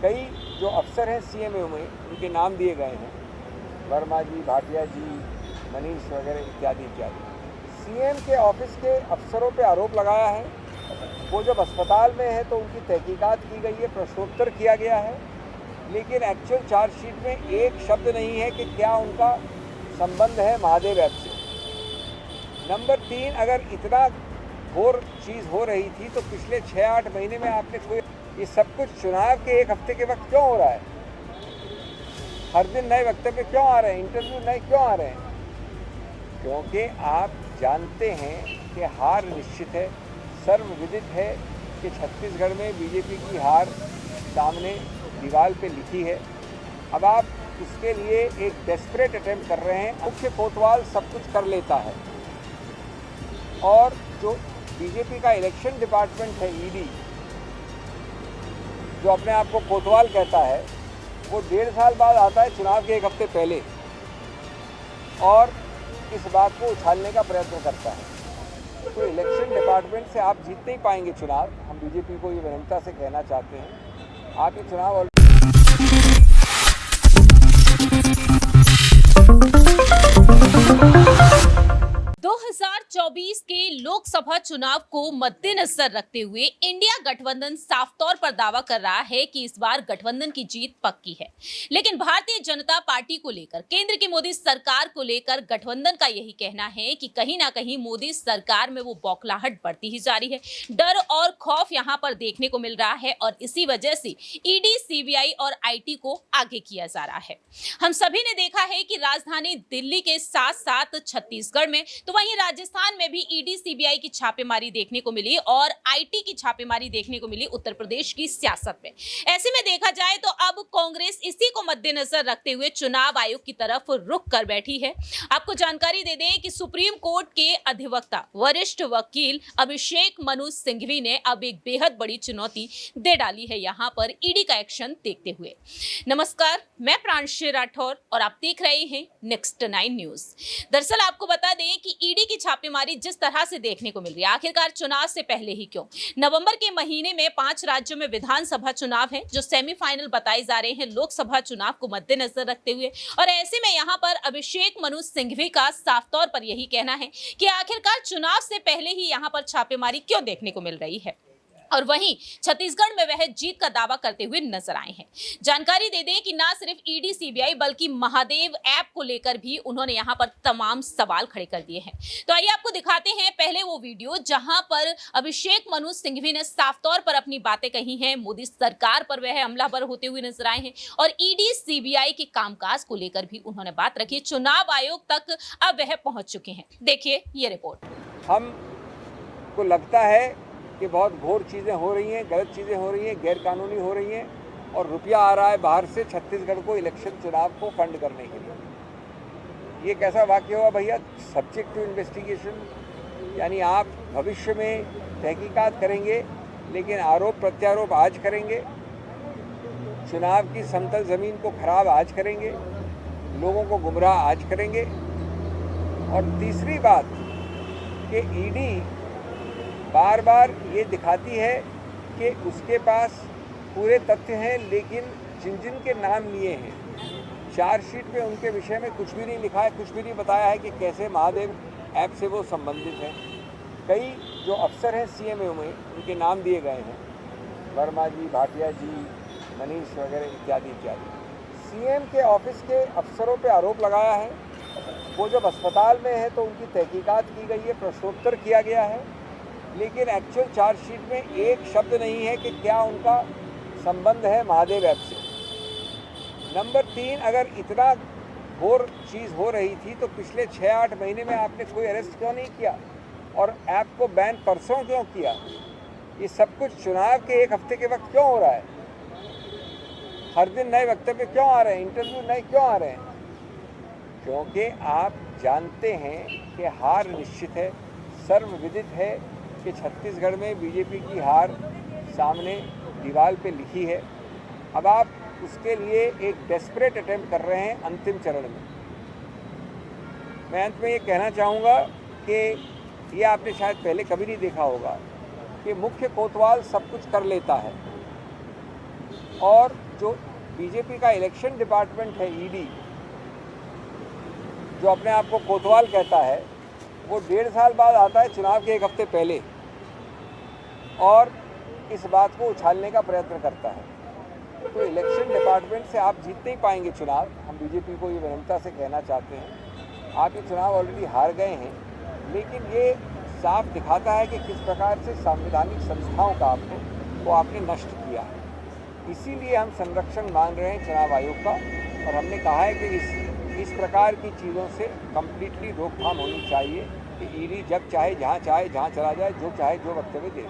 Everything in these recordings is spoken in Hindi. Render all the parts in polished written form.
कई जो अफसर हैं सीएमओ में, उनके नाम दिए गए हैं, वर्मा जी, भाटिया जी, मनीष वगैरह इत्यादि इत्यादि। सीएम के ऑफिस के अफसरों पे आरोप लगाया है। वो जब अस्पताल में है तो उनकी तहकीकात की गई है, प्रश्नोत्तर किया गया है, लेकिन एक्चुअल चार्जशीट में एक शब्द नहीं है कि क्या उनका संबंध है महादेव ऐप से। नंबर 3, अगर इतना घोर चीज़ हो रही थी तो पिछले 6-8 महीने में आपने कोई, ये सब कुछ चुनाव के एक हफ्ते के वक्त क्यों हो रहा है? हर दिन नए वक्तव्य क्यों आ रहे हैं, इंटरव्यू नए क्यों आ रहे हैं? क्योंकि आप जानते हैं कि हार निश्चित है, सर्वविदित है कि छत्तीसगढ़ में बीजेपी की हार सामने दीवार पे लिखी है। अब आप इसके लिए एक डेस्परेट अटेम्प्ट कर रहे हैं। मुख्य कोतवाल सब कुछ कर लेता है और जो बीजेपी का इलेक्शन डिपार्टमेंट है, ईडी, जो अपने आप को कोतवाल कहता है, वो 1.5 साल बाद आता है चुनाव के एक हफ्ते पहले और इस बात को उछालने का प्रयत्न करता है। तो इलेक्शन डिपार्टमेंट से आप जीत नहीं पाएंगे चुनाव। हम बीजेपी को ये विनम्रता से कहना चाहते हैं, आप ये चुनाव 2024 के लोकसभा चुनाव को मद्देनजर रखते हुए इंडिया गठबंधन साफ तौर पर दावा कर रहा है कि इस बार गठबंधन की जीत पक्की है। लेकिन भारतीय जनता पार्टी को लेकर, केंद्र की मोदी सरकार को लेकर गठबंधन का यही कहना है कि कहीं ना कहीं मोदी सरकार में वो बौखलाहट बढ़ती ही जा रही है। डर और खौफ यहां पर देखने को मिल रहा है और इसी वजह से ईडी, सीबीआई और आईटी को आगे किया जा रहा है। हम सभी ने देखा है कि राजधानी दिल्ली के साथ साथ छत्तीसगढ़ में, तो वहीं राजस्थान में भी ईडी, सीबीआई की छापेमारी देखने को मिली और आईटी की छापेमारी देखने को मिली उत्तर प्रदेश की सियासत में। ऐसे में देखा जाए तो अब कांग्रेस इसी को मद्देनजर रखते हुए चुनाव आयोग की तरफ रुख कर बैठी है। आपको जानकारी दे दें कि सुप्रीम कोर्ट के अधिवक्ता, वरिष्ठ वकील अभिषेक मनु सिंघवी ने अब एक बेहद बड़ी चुनौती दे डाली है यहां पर ईडी का एक्शन देखते हुए। नमस्कार, मैं प्रांशी राठौर और आप देख रहे हैं नेक्स्ट 9 न्यूज। दरअसल आपको बता दें कि ईडी की छापेमारी जिस तरह से देखने को मिल रही है, आखिरकार चुनाव से पहले ही क्यों? नवंबर के महीने में 5 राज्यों में विधानसभा चुनाव है जो सेमीफाइनल बताए जा रहे हैं लोकसभा चुनाव को मद्देनजर रखते हुए। और ऐसे में यहां पर अभिषेक मनु सिंघवी का साफ तौर पर यही कहना है कि आखिरकार चुनाव से पहले ही यहां पर छापेमारी क्यों देखने को मिल रही है। और वहीं छत्तीसगढ़ में वह जीत का दावा करते हुए नजर आए हैं। जानकारी दे दें कि ना सिर्फ ईडी, सीबीआई बल्कि महादेव ऐप को लेकर भी उन्होंने यहां पर तमाम सवाल खड़े कर दिए हैं। तो आइए आपको दिखाते हैं पहले वो वीडियो जहां पर अभिषेक मनु सिंघवी ने साफ तौर पर अपनी बातें कही हैं। मोदी सरकार पर वह हमलावर होते हुए नजर आए हैं और ईडी, सीबीआई के कामकाज को लेकर भी उन्होंने बात रखी। चुनाव आयोग तक अब वह पहुंच चुके हैं। देखिए ये रिपोर्ट। हमको लगता है कि बहुत घोर चीज़ें हो रही हैं, गलत चीज़ें हो रही हैं, गैर कानूनी हो रही हैं और रुपया आ रहा है बाहर से छत्तीसगढ़ को इलेक्शन चुनाव को फंड करने के लिए। ये कैसा वाक़या हुआ भैया? सब्जेक्ट टू इन्वेस्टिगेशन, यानी आप भविष्य में तहकीकात करेंगे लेकिन आरोप प्रत्यारोप आज करेंगे, चुनाव की समतल ज़मीन को खराब आज करेंगे, लोगों को गुमराह आज करेंगे। और तीसरी बात कि ईडी बार बार ये दिखाती है कि उसके पास पूरे तथ्य हैं, लेकिन जिन जिन के नाम लिए हैं चार्जशीट में उनके विषय में कुछ भी नहीं लिखा है, कुछ भी नहीं बताया है कि कैसे महादेव ऐप से वो संबंधित हैं। कई जो अफसर हैं सीएमओ में, उनके नाम दिए गए हैं, वर्मा जी, भाटिया जी, मनीष वगैरह इत्यादि इत्यादि। सीएम के ऑफिस के अफसरों पे आरोप लगाया है। वो जब अस्पताल में है तो उनकी तहकीकात की गई है, प्रश्नोत्तर किया गया है, लेकिन एक्चुअल चार्जशीट में एक शब्द नहीं है कि क्या उनका संबंध है महादेव ऐप से। नंबर 3, अगर इतना घोर चीज़ हो रही थी तो पिछले 6-8 महीने में आपने कोई अरेस्ट क्यों नहीं किया और ऐप को बैन परसों क्यों किया? ये सब कुछ चुनाव के एक हफ्ते के वक्त क्यों हो रहा है? हर दिन नए वक्तव्य क्यों आ रहे हैं, इंटरव्यू नए क्यों आ रहे हैं? क्योंकि आप जानते हैं कि हार निश्चित है, सर्वविदित है कि छत्तीसगढ़ में बीजेपी की हार सामने दीवार पे लिखी है। अब आप उसके लिए एक डेस्परेट अटेम्प्ट कर रहे हैं अंतिम चरण में। मैं अंत में ये कहना चाहूँगा कि ये आपने शायद पहले कभी नहीं देखा होगा कि मुख्य कोतवाल सब कुछ कर लेता है और जो बीजेपी का इलेक्शन डिपार्टमेंट है ईडी, जो अपने आप को कोतवाल कहता है, वो 1.5 साल बाद आता है चुनाव के 1 हफ्ते पहले और इस बात को उछालने का प्रयत्न करता है। तो इलेक्शन डिपार्टमेंट से आप जीत नहीं पाएंगे चुनाव। हम बीजेपी को ये विनम्रता से कहना चाहते हैं, आप ये चुनाव ऑलरेडी हार गए हैं, लेकिन ये साफ दिखाता है कि किस प्रकार से संवैधानिक संस्थाओं का आपने नष्ट किया है। इसीलिए हम संरक्षण मांग रहे हैं चुनाव आयोग का, और हमने कहा है कि इस प्रकार की चीज़ों से कम्प्लीटली रोकथाम होनी चाहिए कि ईडी जब चाहे जहाँ चला जाए, जो चाहे जो वक्तव्य दे।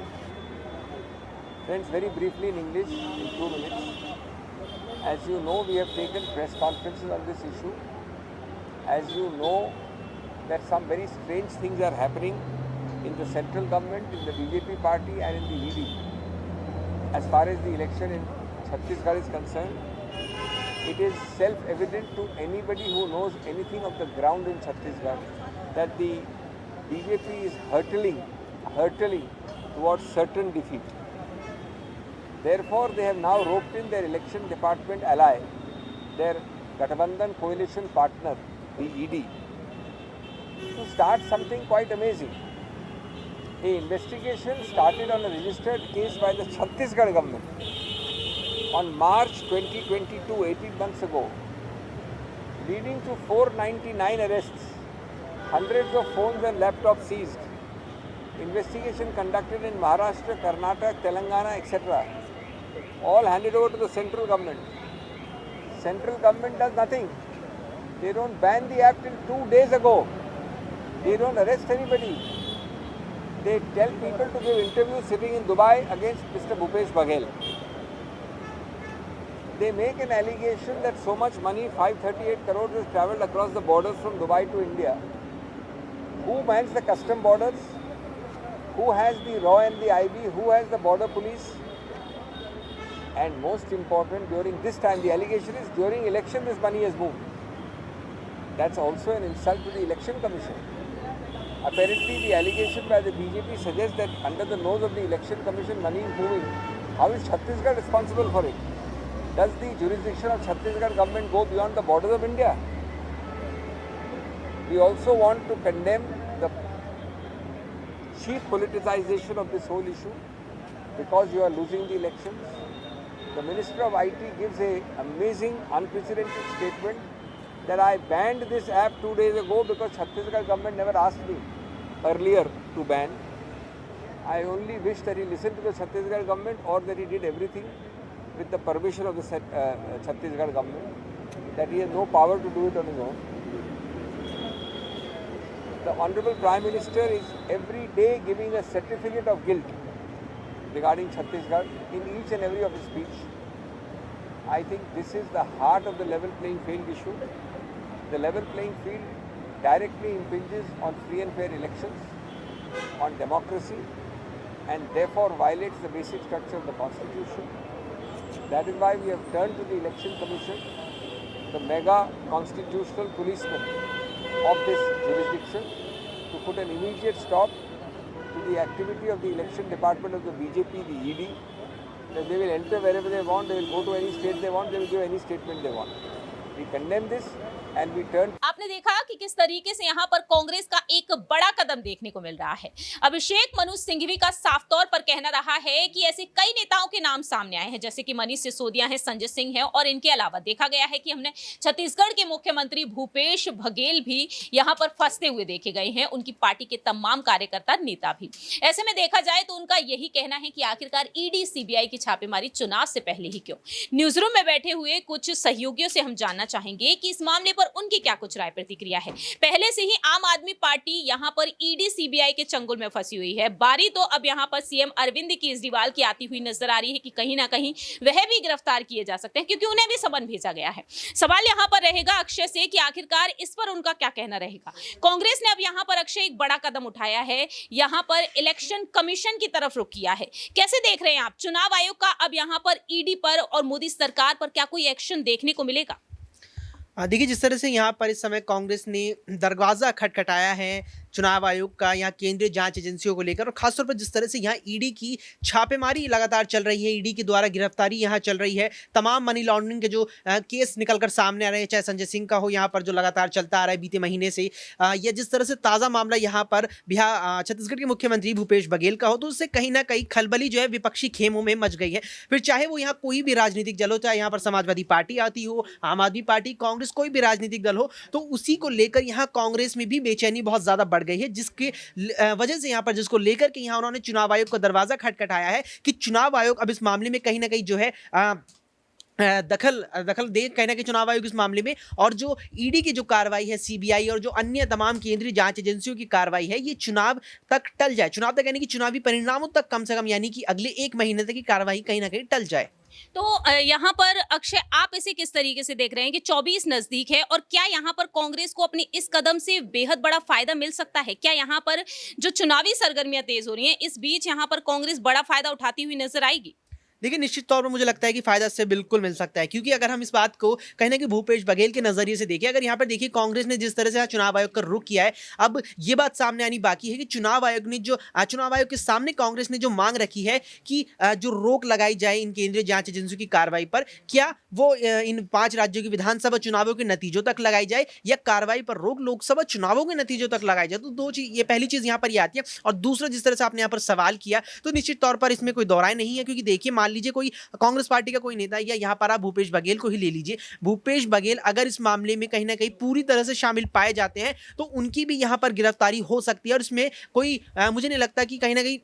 Friends, very briefly in English, in 2 minutes. As you know, we have taken press conferences on this issue. As you know, that some very strange things are happening in the central government, in the BJP party and in the ED. As far as the election in Chhattisgarh is concerned, it is self-evident to anybody who knows anything of the ground in Chhattisgarh that the BJP is hurtling towards certain defeat. Therefore, they have now roped in their election department ally, their Gathbandhan coalition partner, the ED, to start something quite amazing. An investigation started on a registered case by the Chhattisgarh government on March 2022, 18 months ago, leading to 499 arrests, hundreds of phones and laptops seized, investigation conducted in Maharashtra, Karnataka, Telangana, etc., all handed over to the central government. Central government does nothing. They don't ban the app till 2 days ago. They don't arrest anybody. They tell people to give interviews sitting in Dubai against Mr. Bhupesh Baghel. They make an allegation that so much money, 538 crores, has travelled across the borders from Dubai to India. Who mans the custom borders? Who has the RAW and the IB? Who has the border police? And most important, during this time, the allegation is during election this money has moved. That's also an insult to the Election Commission. Apparently, the allegation by the BJP suggests that under the nose of the Election Commission money is moving. How is Chhattisgarh responsible for it? Does the jurisdiction of Chhattisgarh government go beyond the borders of India? We also want to condemn the cheap politicization of this whole issue because you are losing the elections. The Minister of IT gives an amazing, unprecedented statement that I banned this app 2 days ago because Chhattisgarh government never asked me earlier to ban. I only wish that he listened to the Chhattisgarh government or that he did everything with the permission of the Chhattisgarh government, that he has no power to do it on his own. The Honorable Prime Minister is every day giving a certificate of guilt regarding Chhattisgarh in each and every of his speech. I think this is the heart of the level playing field issue. The level playing field directly impinges on free and fair elections, on democracy, and therefore violates the basic structure of the Constitution. That is why we have turned to the Election Commission, the mega constitutional policeman of this jurisdiction, to put an immediate stop to the activity of the election department of the BJP, the ED, that they will enter wherever they want, they will go to any state they want, they will give any statement they want. We condemn this and we turn. आपने देखा कि किस तरीके से यहाँ पर कांग्रेस का एक बड़ा कदम देखने को मिल रहा है। अभिषेक मनु सिंघवी का साफ तौर पर कहना रहा है कि ऐसे कई नेताओं के नाम सामने आए हैं, जैसे कि मनीष सिसोदिया है, संजय सिंह है, और इनके अलावा देखा गया है कि हमने छत्तीसगढ़ के मुख्यमंत्री भूपेश बघेल भी यहाँ पर फंसते हुए देखे गए हैं, उनकी पार्टी के तमाम कार्यकर्ता, नेता भी। ऐसे में देखा जाए तो उनका यही कहना है कि आखिरकार ईडी सीबीआई की छापेमारी चुनाव से पहले ही क्यों। न्यूज रूम में बैठे हुए कुछ सहयोगियों से हम जानना चाहेंगे कि इस मामले पर उनकी क्या कुछ राय प्रतिक्रिया है। पहले से ही आम आदमी पार्टी यहां पर ईडी सीबीआई के चंगुल में फंसी हुई है। बारी तो अब यहां पर सीएम अरविंद केजरीवाल की आती हुई नजर आ रही है कि कहीं ना कहीं वह भी गिरफ्तार किए जा सकते हैं, क्योंकि उन्हें भी समन भेजा गया है। सवाल यहां पर रहेगा अक्षय से कि आखिरकार इस पर उनका क्या कहना रहेगा। कांग्रेस ने अब यहां पर अक्षय एक बड़ा कदम उठाया है, यहां पर इलेक्शन कमीशन की तरफ रुख किया है। कैसे देख रहे हैं आप चुनाव आयोग का अब यहां पर ईडी पर और मोदी सरकार पर क्या कोई एक्शन देखने को मिलेगा? देखिए, जिस तरह से यहाँ पर इस समय कांग्रेस ने दरवाज़ा खटखटाया है चुनाव आयोग का या केंद्रीय जांच एजेंसियों को लेकर, और खासतौर पर जिस तरह से यहाँ ईडी की छापेमारी लगातार चल रही है, ईडी के द्वारा गिरफ्तारी यहाँ चल रही है, तमाम मनी लॉन्ड्रिंग के जो केस निकलकर सामने आ रहे हैं, चाहे संजय सिंह का हो यहाँ पर जो लगातार चलता आ रहा है बीते महीने से, या जिस तरह से ताज़ा मामला यहाँ पर बिहार छत्तीसगढ़ के मुख्यमंत्री भूपेश बघेल का हो, तो उससे कहीं ना कहीं खलबली जो है विपक्षी खेमों में मच गई है। फिर चाहे वो यहाँ कोई भी राजनीतिक दल हो, चाहे यहाँ पर समाजवादी पार्टी आती हो, आम आदमी पार्टी, कांग्रेस, कोई भी राजनीतिक दल हो, तो उसी को लेकर यहाँ कांग्रेस में भी बेचैनी बहुत ज्यादा बढ़ गई है, जिसके वजह से यहाँ पर जिसको लेकर के यहाँ उन्होंने चुनाव आयोग का दरवाजा खटखटाया है कि चुनाव आयोग अब इस मामले में कहीं ना कहीं जो है दखल दे, कहीं ना कहीं चुनाव आयोग इस मामले में, और जो ईडी की जो कार्रवाई है, सीबीआई और जो अन्य तमाम केंद्रीय जांच एजेंसियों की कार्रवाई है, ये चुनाव तक टल जाए, चुनाव तक यानी कि चुनावी परिणामों तक कम से कम, यानी कि अगले 1 महीने तक की कार्रवाई कहीं ना कहीं टल जाए। तो यहाँ पर अक्षय, आप इसे किस तरीके से देख रहे हैं कि 24 नजदीक है, और क्या यहाँ पर कांग्रेस को अपनी इस कदम से बेहद बड़ा फायदा मिल सकता है? क्या यहाँ पर जो चुनावी सरगर्मियां तेज हो रही हैं, इस बीच यहाँ पर कांग्रेस बड़ा फायदा उठाती हुई नजर आएगी? देखिए, निश्चित तौर पर मुझे लगता है कि फायदा इससे बिल्कुल मिल सकता है, क्योंकि अगर हम इस बात को कहीं ना कहीं भूपेश बघेल के नजरिए से देखें, अगर यहाँ पर देखिए कांग्रेस ने जिस तरह से चुनाव आयोग का रुख किया है, अब ये बात सामने आनी बाकी है कि चुनाव आयोग ने जो चुनाव आयोग के सामने कांग्रेस ने जो मांग रखी है कि जो रोक लगाई जाए इन केंद्रीय जांच एजेंसियों की कार्रवाई पर, क्या वो इन 5 राज्यों की विधानसभा चुनावों के नतीजों तक लगाई जाए, या कार्रवाई पर रोक लोकसभा चुनावों के नतीजों तक लगाई जाए? तो दो चीज, ये पहली चीज यहाँ पर ये आती है। और दूसरा, जिस तरह से आपने यहाँ पर सवाल किया, तो निश्चित तौर पर इसमें कोई दौराय नहीं है, क्योंकि देखिए, मान लीजिए कोई कांग्रेस पार्टी का कोई नेता, या यहाँ पर आप भूपेश बघेल को ही ले लीजिए, भूपेश बघेल अगर इस मामले में कहीं ना कहीं पूरी तरह से शामिल पाए जाते हैं, तो उनकी भी यहाँ पर गिरफ्तारी हो सकती है, और इसमें कोई मुझे नहीं लगता कि कहीं ना कहीं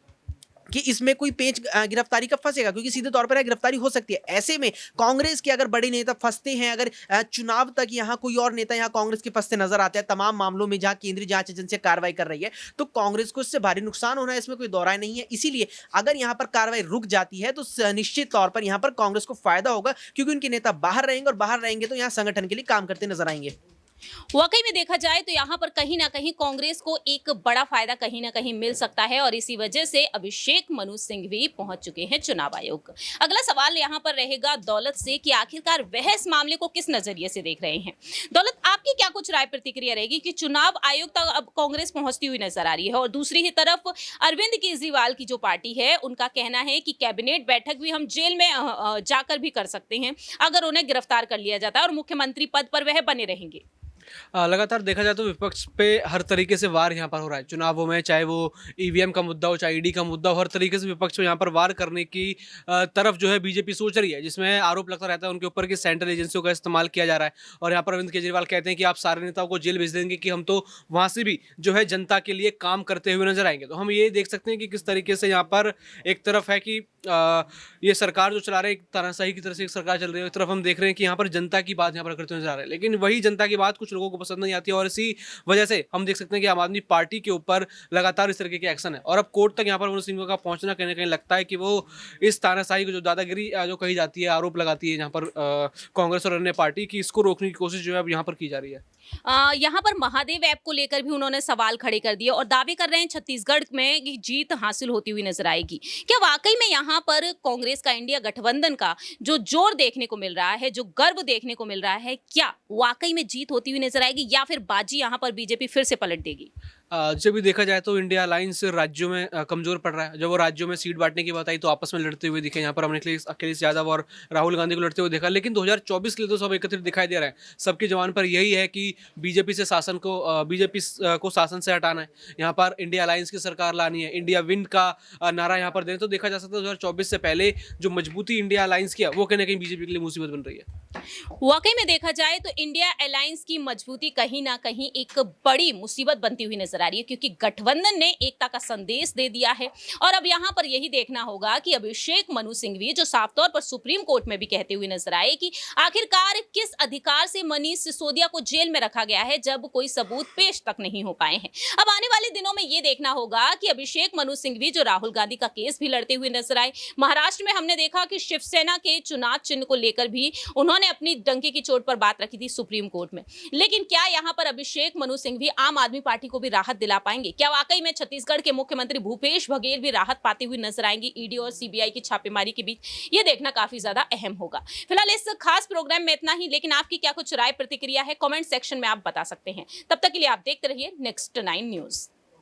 कि इसमें कोई पेच गिरफ्तारी का फंसेगा, क्योंकि सीधे तौर पर गिरफ्तारी हो सकती है। ऐसे में कांग्रेस के अगर बड़े नेता फंसते हैं, अगर चुनाव तक यहाँ कोई और नेता यहाँ कांग्रेस के फंसते नजर आते हैं तमाम मामलों में जहां केंद्रीय जांच एजेंसी कार्रवाई कर रही है, तो कांग्रेस को इससे भारी नुकसान होना है, इसमें कोई दौराय नहीं है। इसीलिए अगर यहाँ पर कार्रवाई रुक जाती है, तो निश्चित तौर पर यहाँ पर कांग्रेस को फायदा होगा, क्योंकि उनके नेता बाहर रहेंगे, और बाहर रहेंगे तो यहाँ संगठन के लिए काम करते नजर आएंगे। वाकई में देखा जाए तो यहाँ पर कहीं ना कहीं कांग्रेस को एक बड़ा फायदा कहीं ना कहीं मिल सकता है, और इसी वजह से अभिषेक मनु सिंह भी पहुंच चुके हैं चुनाव आयोग। अगला सवाल यहाँ पर रहेगा दौलत से कि आखिरकार वह इस मामले को किस नजरिए से देख रहे हैं। दौलत, आपकी क्या कुछ राय प्रतिक्रिया रहेगी कि चुनाव आयोग तक अब कांग्रेस पहुंचती हुई नजर आ रही है, और दूसरी ही तरफ अरविंद केजरीवाल की जो पार्टी है, उनका कहना है कि कैबिनेट बैठक भी हम जेल में जाकर भी कर सकते हैं अगर उन्हें गिरफ्तार कर लिया जाता है, और मुख्यमंत्री पद पर वह बने रहेंगे। लगातार देखा जाए तो विपक्ष पे हर तरीके से वार यहाँ पर हो रहा है चुनावों में, चाहे वो ईवीएम का मुद्दा हो, चाहे ईडी का मुद्दा हो, हर तरीके से विपक्ष को यहाँ पर वार करने की तरफ जो है बीजेपी सोच रही है, जिसमें आरोप लगता रहता है उनके ऊपर कि सेंट्रल एजेंसियों का इस्तेमाल किया जा रहा है। और यहाँ पर अरविंद केजरीवाल कहते हैं कि आप सारे नेताओं को जेल भेज देंगे, कि हम तो वहाँ से भी जो है जनता के लिए काम करते हुए नजर आएंगे। तो हम ये देख सकते हैं कि किस तरीके से यहाँ पर एक तरफ है कि ये सरकार जो चला रहे एक तानाशाही की तरह से एक सरकार चल रही है, एक तरफ हम देख रहे हैं कि यहाँ पर जनता की बात यहाँ पर करते हुए नजर आ रहे हैं, लेकिन वही जनता की बात कुछ लोगों को पसंद नहीं आती है, और इसी वजह से हम देख सकते हैं कि आम आदमी पार्टी के ऊपर लगातार इस तरीके के एक्शन है। और अब कोर्ट तक यहाँ पर मनु सिंह का पहुंचना कहीं ना कहीं लगता है कि वो इस तानाशाही को, जो दादागिरी जो कही जाती है, आरोप लगाती है यहाँ पर कांग्रेस और अन्य पार्टी की, इसको रोकने की कोशिश जो है अब यहाँ पर की जा रही है। यहाँ पर महादेव ऐप को लेकर भी उन्होंने सवाल खड़े कर दिए और दावे कर रहे हैं छत्तीसगढ़ में कि जीत हासिल होती हुई नजर आएगी। क्या वाकई में यहाँ पर कांग्रेस का इंडिया गठबंधन का जो जोर देखने को मिल रहा है, जो गर्व देखने को मिल रहा है, क्या वाकई में जीत होती हुई नजर आएगी, या फिर बाजी यहाँ पर बीजेपी फिर से पलट देगी? जब भी देखा जाए तो इंडिया अलायंस राज्यों में कमजोर पड़ रहा है। जब वो राज्यों में सीट बांटने की बात आई तो आपस में लड़ते हुए दिखे। यहाँ पर हमने अखिलेश यादव और राहुल गांधी को लड़ते हुए देखा, लेकिन 2024 के लिए तो सब एकत्रित दिखाई दे रहा है। सबकी जवान पर यही है कि बीजेपी को शासन से हटाना है, यहाँ पर इंडिया अलायंस की सरकार लानी है, इंडिया विन का नारा यहाँ पर दें। तो देखा जा सकता है 2024 से पहले जो मजबूती इंडिया अलायंस की है वो कहीं ना कहीं बीजेपी के लिए मुसीबत बन रही है। वाकई में देखा जाए तो इंडिया अलायंस की मजबूती कहीं ना कहीं एक बड़ी मुसीबत बनती हुई नजर आ रही है, क्योंकि गठबंधन ने एकता का संदेश दे दिया है। और अब यहाँ पर यही देखना होगा कि अभिषेक मनु सिंघवी जो साफ तौर पर सुप्रीम कोर्ट में भी कहते हुए नजर आए कि आखिरकार किस अधिकार से मनीष सिसोदिया को जेल में रखा गया है जब कोई सबूत पेश तक नहीं हो पाए हैं। अब आने वाले दिनों में ये देखना होगा कि अभिषेक मनु सिंघवी जो राहुल गांधी का केस भी लड़ते हुए नजर आए। महाराष्ट्र में हमने देखा कि शिवसेना के चुनाव चिन्ह को लेकर भी उन्होंने अपनी डंके की चोट पर बात रखी थी सुप्रीम कोर्ट में। लेकिन क्या यहाँ पर अभिषेक मनु सिंघवी आम आदमी पार्टी को भी राहत दिला पाएंगे? क्या वाकई में छत्तीसगढ़ के मुख्यमंत्री भूपेश बघेल भी राहत पाती हुई नजर आएंगी ईडी और सीबीआई की छापेमारी के बीच? ये देखना काफी ज्यादा अहम होगा। फिलहाल इस खास प्रोग्राम में इतना ही, लेकिन आपकी क्या कुछ राय प्रतिक्रिया है कमेंट सेक्शन में आप बता सकते हैं। तब तक के लिए आप देखते रहिए नेक्स्ट 9 न्यूज।